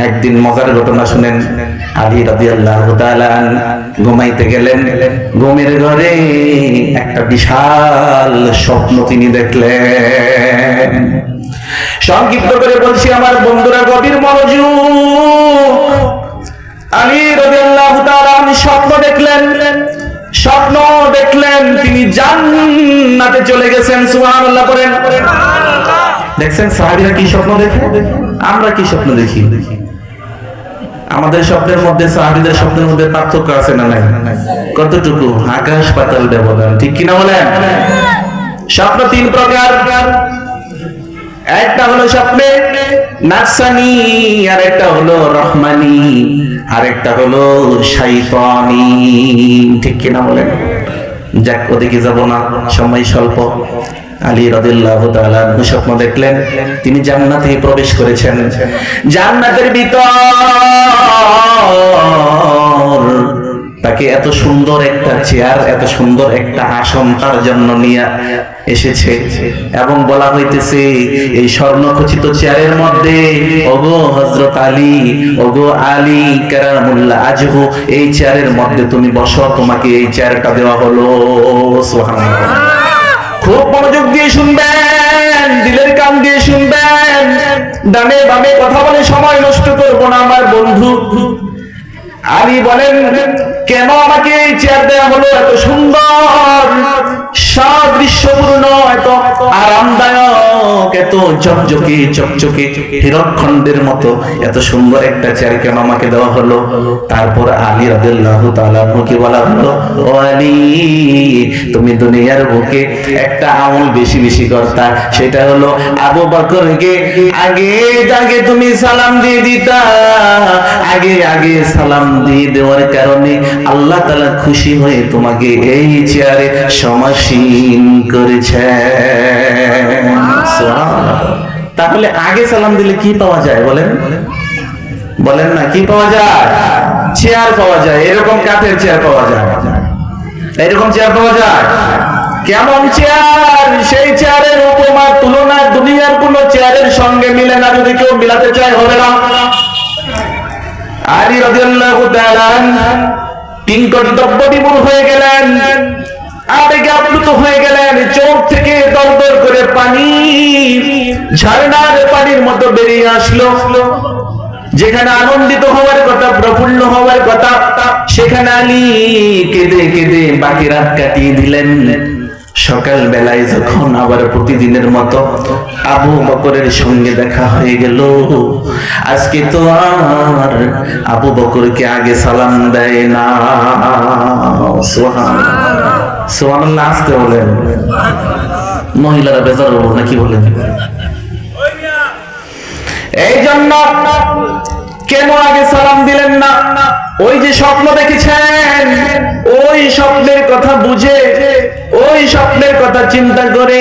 একদিন মজার ঘটনা শুনেন। আলী রাদিয়াল্লাহু তাআলা ঘুমাইতে গেলেন, ঘুমের ঘরে একটা বিশাল স্বপ্ন তিনি দেখলেন। সংক্ষিপ্ত করে বলছি আমার বন্ধুরা, গভীর মনোযোগ। আলী রাদিয়াল্লাহু তাআলা স্বপ্ন দেখলেন তিনি জান্নাতে চলে গেছেন। সুবহানাল্লাহ করেন। দেখছেন সাহাবীরা কি স্বপ্ন দেখে, আমরা কি স্বপ্ন দেখি? আমাদের স্বপ্নের মধ্যে সাহাবীদের স্বপ্নের মধ্যে পার্থক্য আছে না নাই? কতটুকু? আকাশ পাতাল ব্যবধান, ঠিক কিনা বলেন? স্বপ্ন তিন প্রকার। একটা হলো স্বপ্নে নাফসানি, আর একটা হলো রহমানি, আর একটা হলো শয়তানি, ঠিক কিনা বলেন? যাক, ওদিকে যাব না, সময় স্বল্প। আলী রাদিয়াল্লাহু তাআলা স্বপ্ন দেখলেন তিনি জান্নাতে প্রবেশ করেছেন। জান্নাতের ভিতর তাকে এত সুন্দর একটা চেয়ার, এত সুন্দর একটা আসন তার জন্য নিয়ে এসেছে এবং বলা হইতেছে এই স্বর্ণখচিত চেয়ারের মধ্যে ওগো হযরত আলী, ওগো আলী কারামুল্লাহ আজহু, এই চেয়ারের মধ্যে তুমি বসো, তোমাকে এই চেয়ারটা দেওয়া হলো। সুবহানাল্লাহ। খুব মনোযোগ দিয়ে শুনবেন, দিলের কান দিয়ে শুনবেন, ডানে বামে কথা বলে সময় নষ্ট করব না আমার বন্ধু। আলী বলেন, কেন আমাকে এই চেয়ার দেওয়া হলো? এত সুন্দর, সাদৃশ্যপূর্ণ, এত আরামদায়ক, এত ঝকঝকে চকচকে হীরকখণ্ডের মতো এত সুন্দর একটা চেয়ার কেন আমাকে দেওয়া হলো? তারপর আলী রাদিয়াল্লাহু তাআলা কে বলা হলো, ও আলী, তুমি দুনিয়ার বুকে একটা আমল বেশি বেশি করতা, সেটা হলো আবু বকরকে আগে তুমি সালাম দিয়ে দিতা। আগে সালাম দিয়ে দেওয়ার কারণে আল্লাহ তাআলা খুশি হয়ে তোমাকে এই চেয়ারে সমাসীন করেছেন। তাহলে আগে সালাম দিলে কি পাওয়া যায় বলেন না? কি পাওয়া যায়? চেয়ার পাওয়া যায়। এরকম কাঠের চেয়ার পাওয়া যায়, এরকম চেয়ার পাওয়া যায়। কেমন চেয়ার? সেই চেয়ারের উপমা তুলনা দুনিয়ার কোন চেয়ারের সঙ্গে মিলে না। যদি কেউ মিলাতে চায় হবে না। আলী রাদিয়াল্লাহু তাআলা কিংকর্তব্য বিমূঢ় হয়ে গেলেন, আবেগে আপ্লুত হয়ে গেলেন, চোখ থেকে দরদর করে পানি ঝর্ণার পানির মতো বেরিয়ে আসলো। যেখানে আনন্দিত হওয়ার কথা, প্রফুল্ল হওয়ার কথা, সেখানে আলী কেঁদে কেঁদে বাকি রাত কাটিয়ে দিলেন। সকাল বেলায় যখন আবার প্রতিদিনের মতো আবু বকরের সঙ্গে দেখা হয়ে গেল, আজকে তো আর আবু বকরকে আগে সালাম দেয় না। সুবহানাল্লাহ। আসতে বলেন, মহিলারা বেজার হবো নাকি বলেন? এই জন্য কেন আগে সালাম দিলেন না? ওই যে স্বপ্ন দেখেছেন, ওই স্বপ্নের কথা বুঝে, ওই স্বপ্নের কথা চিন্তা করে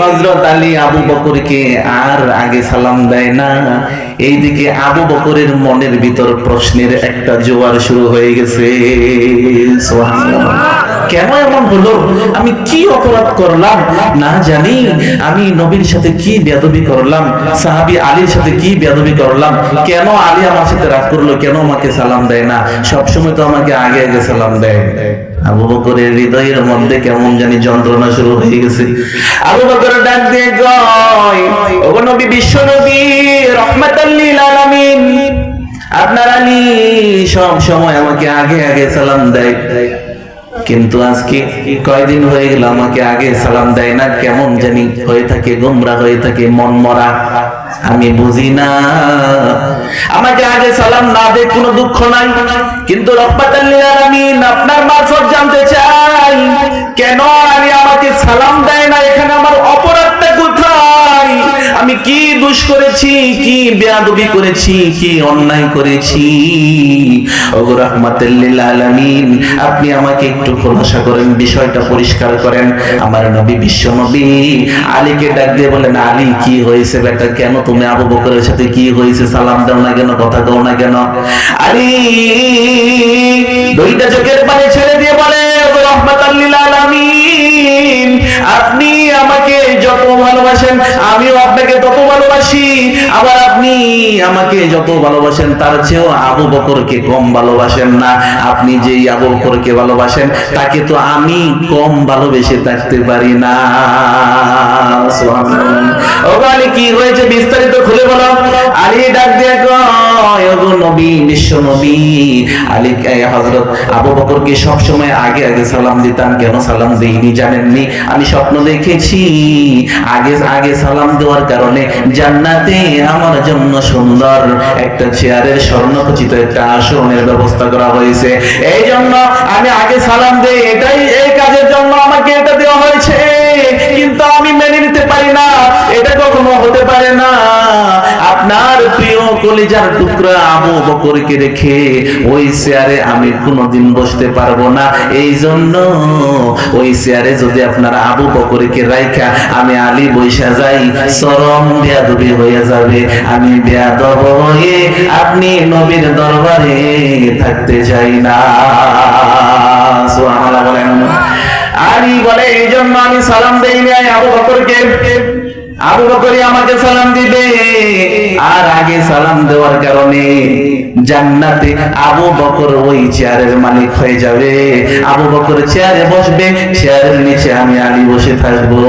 হযরত আলী আবু বকরকে আর আগে সালাম দেয় না। এইদিকে আবু বকরের মনের ভিতর প্রশ্নের একটা জোয়ার শুরু হয়ে গেছে। সুবহানাল্লাহ। কেন এমন হলো? আমি কি অপরাধ করলাম না জানি? আমি নবীর সাথে কি বেয়াদবি করলাম? সাহাবী আলীর সাথে কি বেয়াদবি করলাম? কেন আলী আমার সাথে রাগ করলো? কেন আমাকে সালাম দেয় না? সবসময় তো আমাকে আগে আগে সালাম দেয়। আবু বকরের হৃদয়ের মধ্যে কেমন জানি যন্ত্রণা শুরু হয়ে গেছে। আবু বকর ডাক দিয়ে কয়, ওগো নবী, বিশ্ব নবী, রাহমাতাল লিল আলামিন, আপনার আলী সব সময় আমাকে আগে আগে সালাম দেয়, কিন্তু আজকে কয়দিন হয়ে গেল আমাকে আগে সালাম দেয় না। কেমন জানি হয়ে থাকে, গোমরা হয়ে থাকে, মন মরা। আমি বুঝি না। আমাকে আগে সালাম না দেয় কোনো দুঃখ নাই, কিন্তু রাহমাতাল লিল আলামিন আপনার মারফত জানতে চাই, কেন আলী আমাকে সালাম দেয় না? এখানে আমার অপরাধটা কোথায়? আমি কি দোষ করেছি? কি বেয়াদবি করেছি? কি অন্যায় করেছি? ওগো রাহমাতাল লিল আলামিন, আপনি আমাকে একটু খোলাসা করেন, বিষয়টা পরিষ্কার করেন। আমার নবী, বিশ্ব নবী আলীকে ডাক দিয়ে বলেন, আলী কি হয়েছে বেটা? কেন তুমি আবু বকরের সাথে কি হয়েছে? সালাম দাও না কেন? কথা দাও না কেন? আলী দুইটা চোখের পানি ছেড়ে দিয়ে বলে, ওগো রাহমাতাল লিল আলামিন, আপনি আমাকে যত ভালোবাসেন আমিও আপনাকে তত ভালোবাসি, আবার আপনি আমাকে যত ভালোবাসেন তার চেয়েও আবু বকরকে কম ভালোবাসেন না। আপনি যেই আবু বকরকে ভালোবাসেন তাকে তো আমি কম ভালোবেসে থাকতে পারি না। সুবহানাল্লাহ। ও আলী কি হয়েছে বিস্তারিত খুলে বলো। আলী ডাক দিয়ে কয়, ওগো নবী, বিশ্ব নবী। আলী হযরত আবু বকরকে সব সময় আগে আগে সালাম দিতাম। কেন সালাম দেইনি জানেননি? আমি স্বপ্ন দেখেছি আগে আগে সালাম দেওয়ার কারণে জান্নাতে আমার জন্য সুন্দর একটা চেয়ারের স্বর্ণখচিত একটা আসনের ব্যবস্থা করা হয়েছে। এই জন্য আমি আগে সালাম দেই, এটাই এই কাজের জন্য আমাকে এটা দেওয়া হয়েছে। কিন্তু আমি মেনে নিতে পারি না, এটা কখনো হতে পারে না। আপনার প্রিয় কলিজার টুকরা আবু বকরকে রেখে ওই চেয়ারে আমি কোনোদিন বসতে পারবো না। এই জন্য ওই চেয়ারে যদি আপনার আবু বকরকে রাইখা আমি আলী বৈশা যাই, চরম বেয়াদবি হয়ে যাবে। আমি বেয়াদব হয়ে আপনি নবীর দরবারে থাকতে চাই না। সুবহানাল্লাহ বলেন। আলী বলে এই জন্য আমি সালাম দেই নাই আবু বকরকে। আবু বকরই আমাকে সালাম দিবে, আর আগে সালাম দেওয়ার কারণে জান্নাতে আবু বকর ওই চেয়ারের মালিক হয়ে যাবে। আবু বকর চেয়ারে বসবে, চেয়ারের নিচে আমি আলী বসে থাকবো।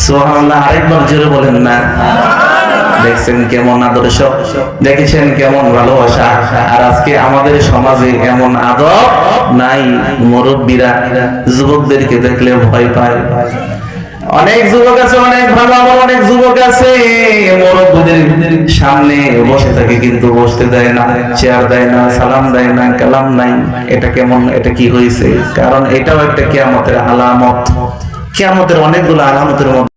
সুবহানাল্লাহ। আরেকবার জোরে বলেন না। দেখছেন কেমন আদর্শ, দেখেছেন কেমন ভালোবাসা। আর আজকে আমাদের সমাজে এমন আদব নাই। মুরব্বীরা যুবকদেরকে দেখলে ভয় পায়। অনেক যুবক আছে, অনেক ভালো, আবার অনেক যুবক আছে মুরব্বীদের সামনে বসে থাকে কিন্তু বসতে দেয় না, চেয়ার দেয় না, সালাম দেয় না, কালাম নাই। এটা কেমন, এটা কি হয়েছে? কারণ এটাও একটা কিয়ামতের আলামত। কিয়ামতের অনেকগুলো আলামতের মধ্যে